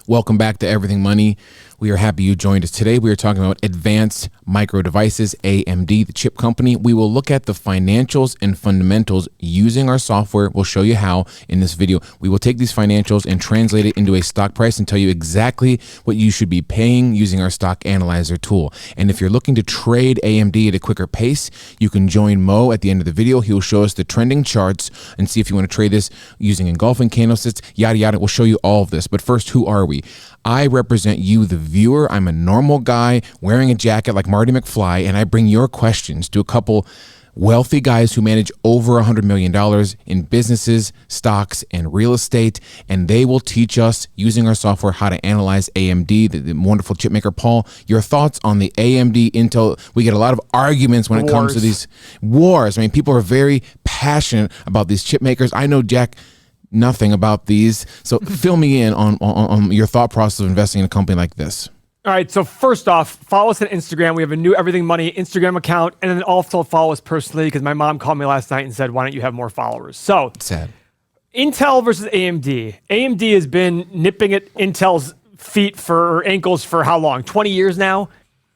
Welcome back to Everything Money. We are happy you joined us today. We are talking about Advanced Micro Devices, AMD, the chip company. We will look at the financials and fundamentals using our software. We'll show you how in this video. We will take these financials and translate it into a stock price and tell you exactly what you should be paying using our stock analyzer tool. And if you're looking to trade AMD at a quicker pace, you can join Mo at the end of the video. He will show us the trending charts and see if you want to trade this using engulfing candlesticks, yada, yada. We'll show you all of this. But first, who are we? I represent you, the viewer. I'm a normal guy wearing a jacket like Marty McFly, and I bring your questions to a couple wealthy guys who manage over $100 million in businesses, stocks, and real estate, and they will teach us using our software how to analyze AMD, the wonderful chip maker. Paul, your thoughts on the AMD Intel? We get a lot of arguments when it comes to these wars. I mean, people are very passionate about these chip makers. I know, Jack, nothing about these. So fill me in on your thought process of investing in a company like this. All right, so first off, follow us on Instagram. We have a new Everything Money Instagram account, and then also follow us personally because my mom called me last night and said, why don't you have more followers? So, sad. Intel versus AMD. AMD has been nipping at Intel's ankles for how long? 20 years now?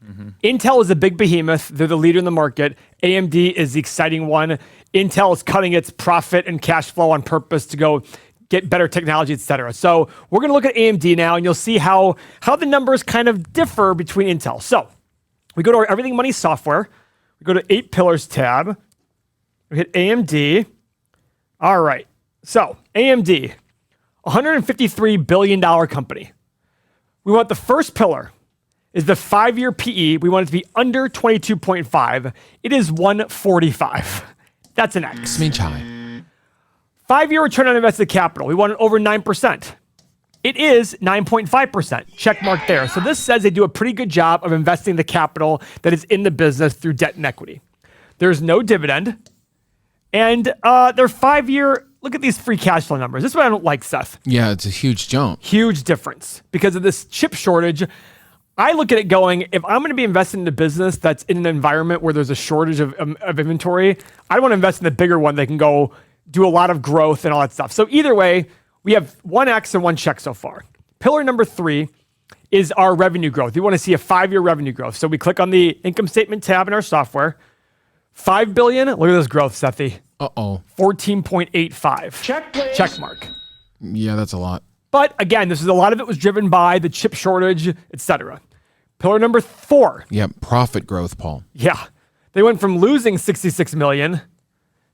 Mm-hmm. Intel is a big behemoth. They're the leader in the market. AMD is the exciting one. Intel is cutting its profit and cash flow on purpose to go get better technology, et cetera. So we're going to look at AMD now, and you'll see how the numbers kind of differ between Intel. So we go to our Everything Money software. We go to 8 Pillars tab. We hit AMD. All right. So AMD, $153 billion company. We want the first pillar is the 5-year PE. We want it to be under 22.5. It is 145. That's an X. Smidge high. 5-year return on invested capital. We want it over 9%. It is 9.5%. Check mark there. So this says they do a pretty good job of investing the capital that is in the business through debt and equity. There's no dividend. And their 5-year, look at these free cash flow numbers. This is what I don't like, Seth. Yeah, it's a huge jump. Huge difference. Because of this chip shortage, I look at it going, if I'm going to be investing in a business that's in an environment where there's a shortage of inventory, I want to invest in the bigger one that can go do a lot of growth and all that stuff. So either way, we have 1X and 1 check so far. Pillar number 3 is our revenue growth. We want to see a 5-year revenue growth. So we click on the income statement tab in our software. $5 billion. Look at this growth, Sethy. Uh-oh. 14.85. Check, please. Check mark. Yeah, that's a lot. But again, a lot of it was driven by the chip shortage, etc. Pillar number 4. Yeah, profit growth, Paul. Yeah. They went from losing $66 million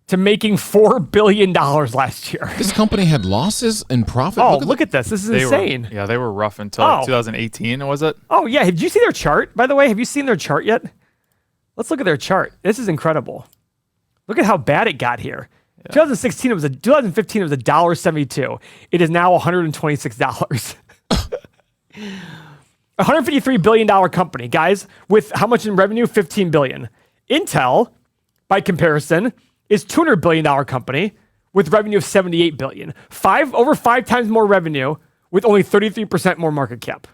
to making $4 billion last year. This company had losses and profit. Oh, look at this. This is insane. They were rough until 2018, was it? Oh, yeah. Did you see their chart, by the way? Have you seen their chart yet? Let's look at their chart. This is incredible. Look at how bad it got here. Yeah. 2015, it was $1.72. It is now $126. $153 billion company, guys, with how much in revenue? $15 billion. Intel, by comparison, is $200 billion company with revenue of $78 billion. Over 5 times more revenue with only 33% more market cap.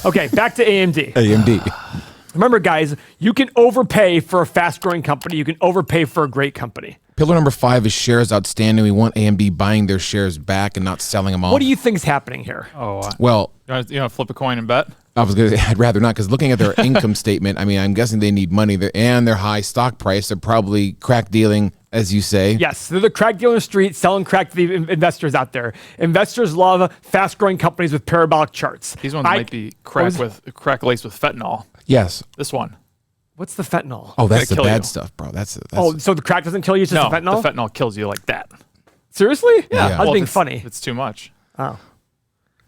Okay, back to AMD. AMD. Remember, guys, you can overpay for a fast-growing company. You can overpay for a great company. Pillar number 5 is shares outstanding. We want AMD buying their shares back and not selling them off. What do you think is happening here? Well, you want to flip a coin and bet? I was gonna say I'd rather not, because looking at their income statement, I mean, I'm guessing they need money there, and their high stock price. They're probably crack dealing, as you say. Yes, they're the crack dealer on the street selling crack to the investors out there. Investors love fast-growing companies with parabolic charts. These ones might be crack laced with fentanyl. Yes. This one. What's the fentanyl? Oh, that's the bad stuff, bro. That's so the crack doesn't kill you, it's just the fentanyl? The fentanyl kills you like that. Seriously? Yeah. I was being funny. It's too much. Oh.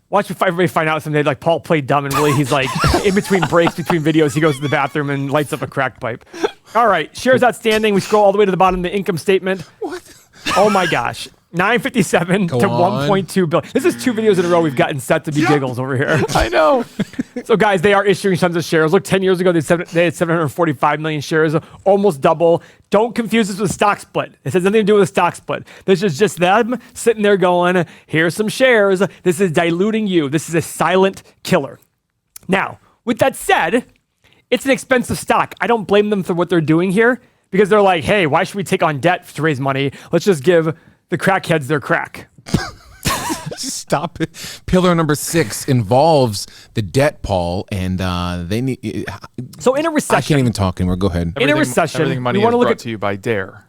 Watch everybody find out someday, like Paul played dumb, and really he's like, in between breaks, between videos, he goes to the bathroom and lights up a crack pipe. All right, shares outstanding. We scroll all the way to the bottom of the income statement. What? Oh my gosh. 957 to 1.2 billion. This is 2 videos in a row we've gotten set to be giggles over here. I know. So guys, they are issuing tons of shares. Look, 10 years ago, they had 745 million shares, almost double. Don't confuse this with a stock split. This has nothing to do with a stock split. This is just them sitting there going, here's some shares. This is diluting you. This is a silent killer. Now, with that said, it's an expensive stock. I don't blame them for what they're doing here, because they're like, hey, why should we take on debt to raise money? Let's just give the crackheads their crack. Stop it. Pillar number 6 involves the debt, Paul, and they need. So in a recession, I can't even talk anymore. Go ahead. In a recession, everything money we is want to look brought at. to you by Dare.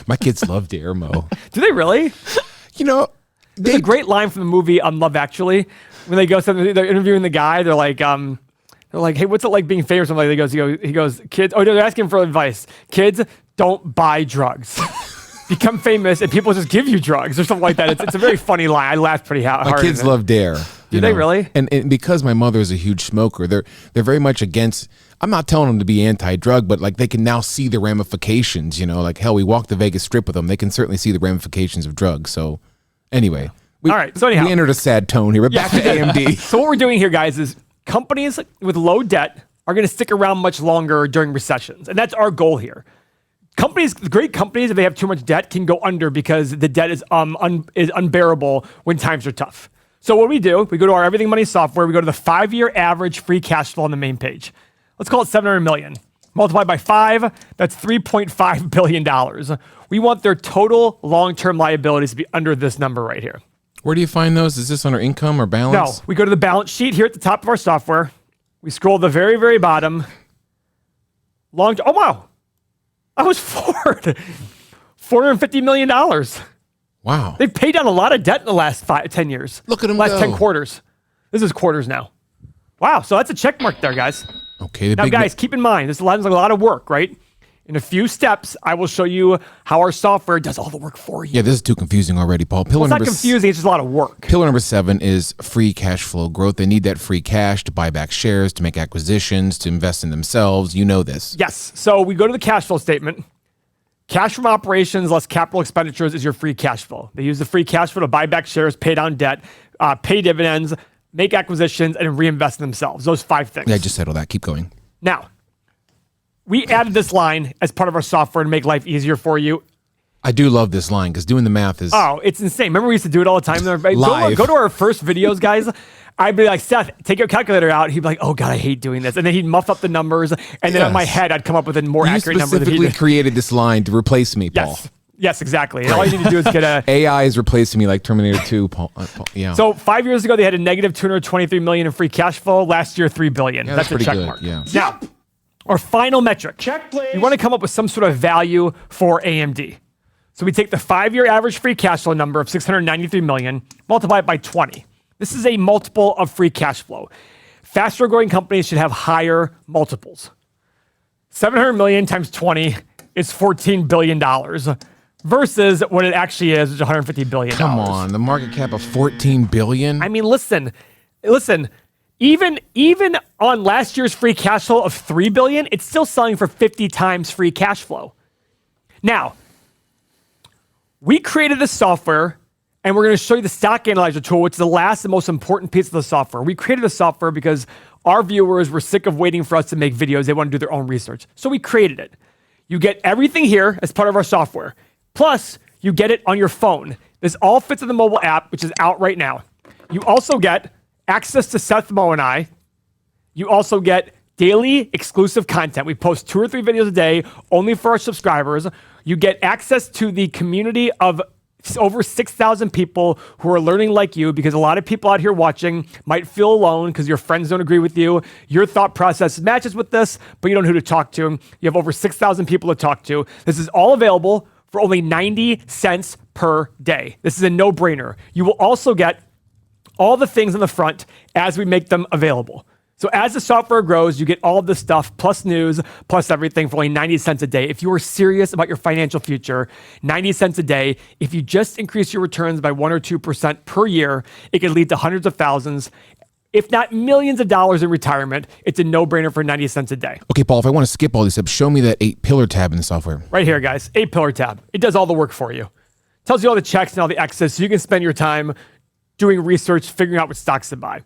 My kids love Dare Mo. Do they really? You know, There's a great line from the movie Love Actually when they go. They're interviewing the guy. They're like, hey, what's it like being famous? Something like he goes, kids. Oh, they're asking for advice. Kids, don't buy drugs. Become famous and people just give you drugs or something like that. It's a very funny line. I laughed pretty hard. my kids love Dare. Do they really? And because my mother is a huge smoker, they're very much against. I'm not telling them to be anti-drug, but like they can now see the ramifications. You know, like hell, we walked the Vegas Strip with them. They can certainly see the ramifications of drugs. So, anyway, All right. So anyhow, we entered a sad tone here. We're back to AMD. So what we're doing here, guys, is companies with low debt are going to stick around much longer during recessions, and that's our goal here. Great companies, if they have too much debt, can go under because the debt is unbearable when times are tough. So what we do, we go to our Everything Money software, we go to the 5-year average free cash flow on the main page. Let's call it $700 million. Multiplied by 5, that's $3.5 billion. We want their total long-term liabilities to be under this number right here. Where do you find those? Is this under income or No, balance? we go to the balance sheet here at the top of our software. We scroll to the very, very bottom. Oh, wow. I was floored. $450 million. Wow. They've paid down a lot of debt in the last 10 years. Look at them last go. 10 quarters. This is quarters now. Wow, so that's a check mark there, guys. Okay. Now, guys, keep in mind, this is a lot of work, right? In a few steps, I will show you how our software does all the work for you. Yeah, this is too confusing already, Paul. Well, it's not confusing, it's just a lot of work. Pillar number 7 is free cash flow growth. They need that free cash to buy back shares, to make acquisitions, to invest in themselves. You know this. Yes, so we go to the cash flow statement. Cash from operations less capital expenditures is your free cash flow. They use the free cash flow to buy back shares, pay down debt, pay dividends, make acquisitions, and reinvest in themselves. Those 5 things. Yeah, I just said all that. Keep going. Now, we added this line as part of our software to make life easier for you. I do love this line because doing the math is... Oh, it's insane. Remember we used to do it all the time? Live. Go to our first videos, guys. I'd be like, Seth, take your calculator out. He'd be like, oh, God, I hate doing this. And then he'd muff up the numbers. And then in my head, I'd come up with a more accurate number. You specifically created this line to replace me, Paul. Yes, exactly. And all you need to do is get a... AI is replacing me like Terminator 2, Paul. Yeah. So 5 years ago, they had a negative $223 million in free cash flow. Last year, $3 billion. Yeah, that's a pretty check good, mark. yeah. Now, our final metric. Check, please. We want to come up with some sort of value for AMD. So we take the 5-year average free cash flow number of $693 million, multiply it by 20. This is a multiple of free cash flow. Faster growing companies should have higher multiples. 700 million times 20 is $14 billion versus what it actually is, which is $150 billion. Come on, the market cap of $14 billion. I mean, listen. Even on last year's free cash flow of $3 billion, it's still selling for 50 times free cash flow. Now, we created this software, and we're going to show you the stock analyzer tool, which is the last and most important piece of the software. We created the software because our viewers were sick of waiting for us to make videos. They want to do their own research. So we created it. You get everything here as part of our software. Plus, you get it on your phone. This all fits in the mobile app, which is out right now. You also get access to Seth, Mo, and I. You also get daily exclusive content. We post 2 or 3 videos a day only for our subscribers. You get access to the community of over 6,000 people who are learning like you, because a lot of people out here watching might feel alone because your friends don't agree with you. Your thought process matches with this, but you don't know who to talk to. You have over 6,000 people to talk to. This is all available for only 90 cents per day. This is a no-brainer. You will also get all the things on the front as we make them available. So as the software grows, you get all of this stuff, plus news, plus everything for only 90 cents a day. If you are serious about your financial future, 90 cents a day. If you just increase your returns by 1 or 2% per year, it could lead to hundreds of thousands, if not millions of dollars in retirement. It's a no-brainer for 90 cents a day. Okay, Paul, if I want to skip all these steps, show me that 8-pillar tab in the software. Right here, guys, 8-pillar tab. It does all the work for you. Tells you all the checks and all the X's, so you can spend your time doing research, figuring out what stocks to buy.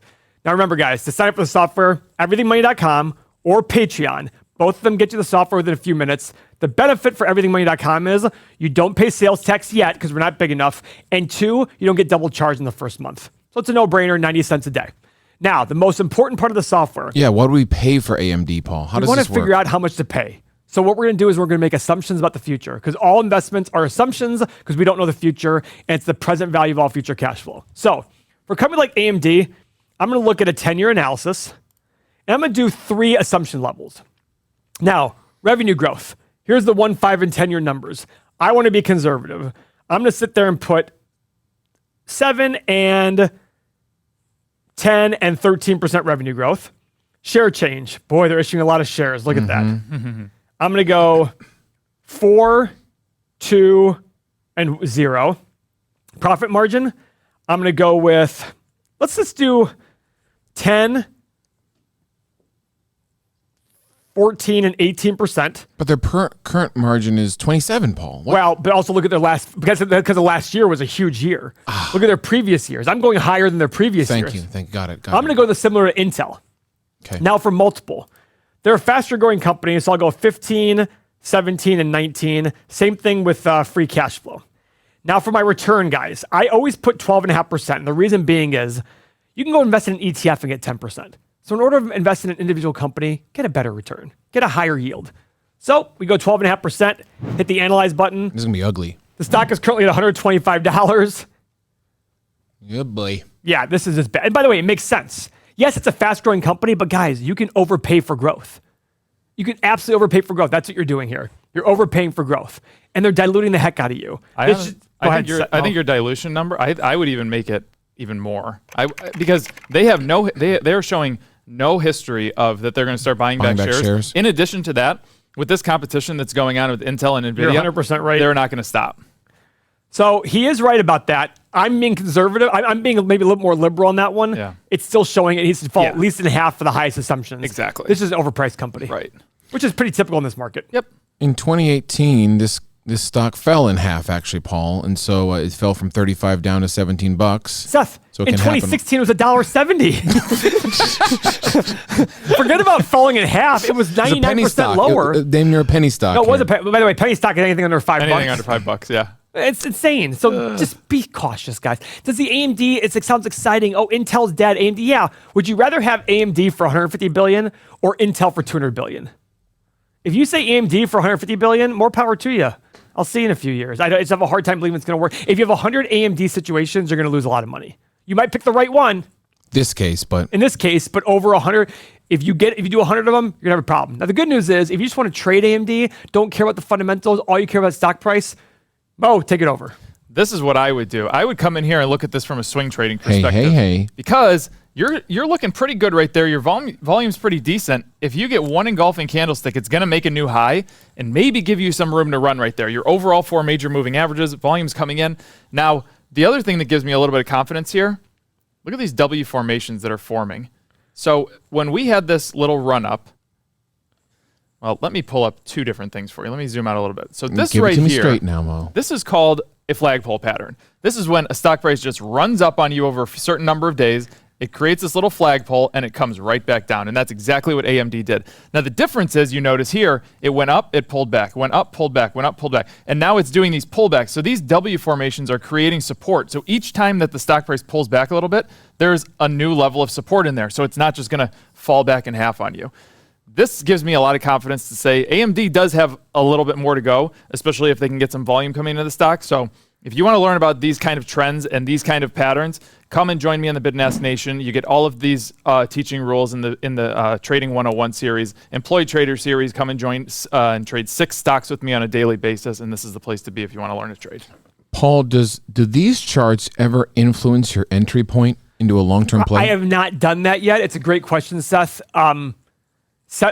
Now remember, guys, to sign up for the software, everythingmoney.com or Patreon. Both of them get you the software within a few minutes. The benefit for everythingmoney.com is you don't pay sales tax yet because we're not big enough. And 2, you don't get double charged in the first month. So it's a no-brainer, 90 cents a day. Now, the most important part of the software. Yeah, what do we pay for AMD, Paul? How does this work? We want to figure out how much to pay. So what we're going to do is we're going to make assumptions about the future, because all investments are assumptions because we don't know the future, and it's the present value of all future cash flow. So for a company like AMD, I'm going to look at a 10-year analysis, and I'm going to do 3 assumption levels. Now, revenue growth. Here's the 1, 5, and 10-year numbers. I want to be conservative. I'm going to sit there and put 7 and 10 and 13% revenue growth. Share change. Boy, they're issuing a lot of shares. Look at that. I'm going to go 4, 2, and 0. Profit margin, I'm going to go with, let's just do 10, 14, and 18%. But their current margin is 27, Paul. What? Well, but also look at their last, because the last year was a huge year. Look at their previous years. I'm going higher than their previous years. Thank you. Got it. I'm going to go the similar to Intel. Okay. Now for multiple. They're a faster growing company, so I'll go 15, 17, and 19. Same thing with free cash flow. Now for my return, guys, I always put 12.5%. And the reason being is you can go invest in an ETF and get 10%. So in order to invest in an individual company, get a better return, get a higher yield. So we go 12.5%, hit the analyze button. This is going to be ugly. The stock is currently at $125. Good boy. Yeah, this is just bad. And by the way, it makes sense. Yes, it's a fast-growing company, but guys, you can overpay for growth. You can absolutely overpay for growth. That's what you're doing here. You're overpaying for growth, and they're diluting the heck out of you. I think your dilution number. I would even make it even more. Because they're showing no history of that they're going to start buying back shares. In addition to that, with this competition that's going on with Intel and NVIDIA, you're 100% right. They're not going to stop. So he is right about that. I'm being conservative. I'm being maybe a little more liberal on that one. Yeah. It's still showing it needs to fall at least in half for the highest assumptions. Exactly. This is an overpriced company. Right. Which is pretty typical in this market. Yep. In 2018, this stock fell in half, actually, Paul, and so it fell from 35 down to $17. Seth, so in 2016 it was $1.70. Forget about falling in half. It was 99% lower. Damn near a penny stock. No, it was a penny. By the way, penny stock is anything under $5. Anything under $5, yeah. It's insane. So just be cautious, guys. Does the AMD? It sounds exciting. Oh, Intel's dead. AMD, yeah. Would you rather have AMD for $150 billion or Intel for $200 billion? If you say AMD for $150 billion, more power to you. I'll see you in a few years. I just have a hard time believing it's going to work. If you have 100 AMD situations, you're going to lose a lot of money. You might pick the right one. In this case, but over 100, if you do 100 of them, you're going to have a problem. Now, the good news is if you just want to trade AMD, don't care about the fundamentals, all you care about is stock price, Mo, take it over. This is what I would do. I would come in here and look at this from a swing trading perspective. Hey. Because you're looking pretty good right there. Your volume's pretty decent. If you get one engulfing candlestick, it's going to make a new high and maybe give you some room to run right there. Your overall 4 major moving averages, volume's coming in. Now, the other thing that gives me a little bit of confidence here, look at these W formations that are forming. So when we had this little run up, well, let me pull up 2 different things for you. Let me zoom out a little bit. So this right here, straight now, Mo. This is called a flagpole pattern. This is when a stock price just runs up on you over a certain number of days. It creates this little flagpole and it comes right back down. And that's exactly what AMD did. Now, the difference is, you notice here, it went up, it pulled back, went up, pulled back, went up, pulled back. And now it's doing these pullbacks. So these W formations are creating support. So each time that the stock price pulls back a little bit, there's a new level of support in there. So it's not just going to fall back in half on you. This gives me a lot of confidence to say AMD does have a little bit more to go, especially if they can get some volume coming into the stock. So if you want to learn about these kind of trends and these kind of patterns, come and join me in the Bid and Ask Nation. You get all of these teaching rules in the Trading 101 series, Employee Trader series. Come and join and trade 6 stocks with me on a daily basis, and this is the place to be if you want to learn to trade. Paul, do these charts ever influence your entry point into a long-term play? I have not done that yet. It's a great question, Seth.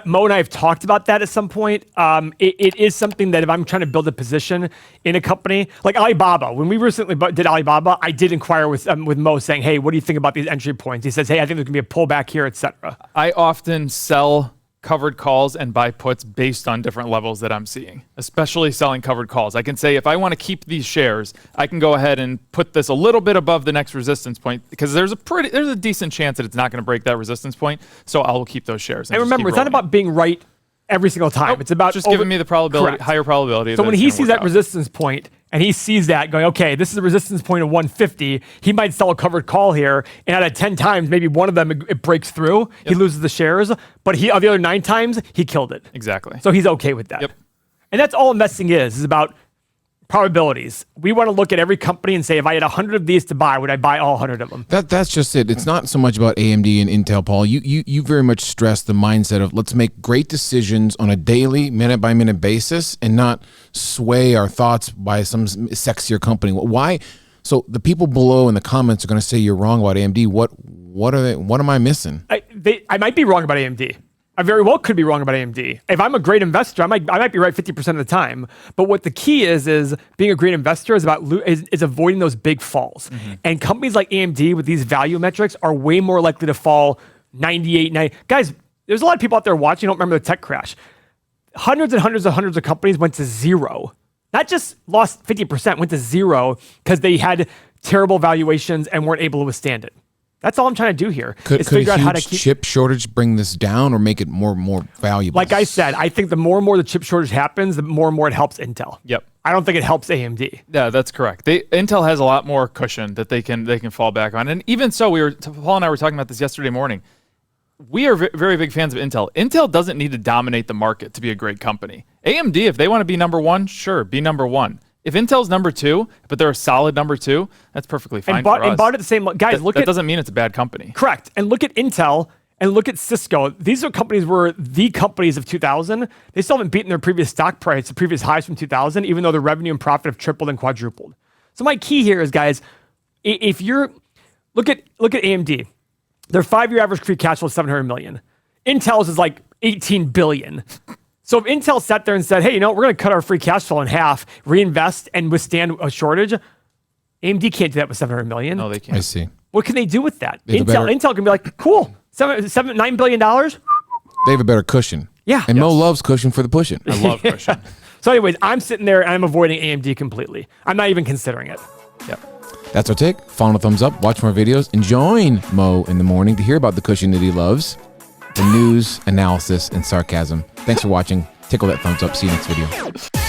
Mo and I have talked about that at some point. It is something that if I'm trying to build a position in a company, like Alibaba, when we recently did Alibaba, I did inquire with Mo saying, hey, what do you think about these entry points? He says, hey, I think there's going to be a pullback here, etc. I often sell covered calls and buy puts based on different levels that I'm seeing, especially selling covered calls. I can say if I want to keep these shares, I can go ahead and put this a little bit above the next resistance point because there's a decent chance that it's not going to break that resistance point. So I will keep those shares. And remember, it's not about being right every single time. It's about just giving me the probability, higher probability. So when he sees that resistance point and he sees that going, okay, this is a resistance point of 150. He might sell a covered call here, and out of 10 times, maybe one of them it breaks through. Yep. He loses the shares, but the other 9 times he killed it. Exactly. So he's okay with that. Yep. And that's all investing is about probabilities. We want to look at every company and say, if I had 100 of these to buy, would I buy all 100 of them? That's just it. It's not so much about AMD and Intel, Paul. You very much stress the mindset of let's make great decisions on a daily, minute-by-minute basis and not sway our thoughts by some sexier company. Why? So the people below in the comments are going to say you're wrong about AMD. What am I missing? I might be wrong about AMD. I very well could be wrong about AMD. If I'm a great investor, I might be right 50% of the time. But what the key is being a great investor is about is avoiding those big falls. Mm-hmm. And companies like AMD with these value metrics are way more likely to fall 98, 90. Guys, there's a lot of people out there watching who don't remember the tech crash. Hundreds and hundreds and hundreds of companies went to zero. Not just lost 50%, went to zero because they had terrible valuations and weren't able to withstand it. That's all I'm trying to do here. Could a huge chip shortage bring this down or make it more valuable? Like I said, I think the more and more the chip shortage happens, the more and more it helps Intel. Yep. I don't think it helps AMD. Yeah, that's correct. Intel has a lot more cushion that they can fall back on. And even so, Paul and I were talking about this yesterday morning. We are very big fans of Intel. Intel doesn't need to dominate the market to be a great company. AMD, if they want to be number one, sure, be number one. If Intel's number two, but they're a solid number two, that's perfectly fine for us. And bought at the same guys. That doesn't mean it's a bad company. Correct. And look at Intel and look at Cisco. These are companies were the companies of 2000. They still haven't beaten their previous stock price, the previous highs from 2000, even though their revenue and profit have tripled and quadrupled. So my key here is, guys, if you're look at AMD, their 5-year average free cash flow is $700 million. Intel's is like $18 billion. So if Intel sat there and said, hey, we're going to cut our free cash flow in half, reinvest, and wiststand a shortage, AMD can't do that with $700 million. No, they can't. I see. What can they do with that? Intel can be like, cool, $9 billion? They have a better cushion. Yeah. And Mo loves cushion for the pushing. I love cushion. So anyways, I'm sitting there and I'm avoiding AMD completely. I'm not even considering it. Yep. That's our take. Follow a thumbs up, watch more videos, and join Mo in the morning to hear about the cushion that he loves. The news, analysis, and sarcasm. Thanks for watching. Tickle that thumbs up. See you next video.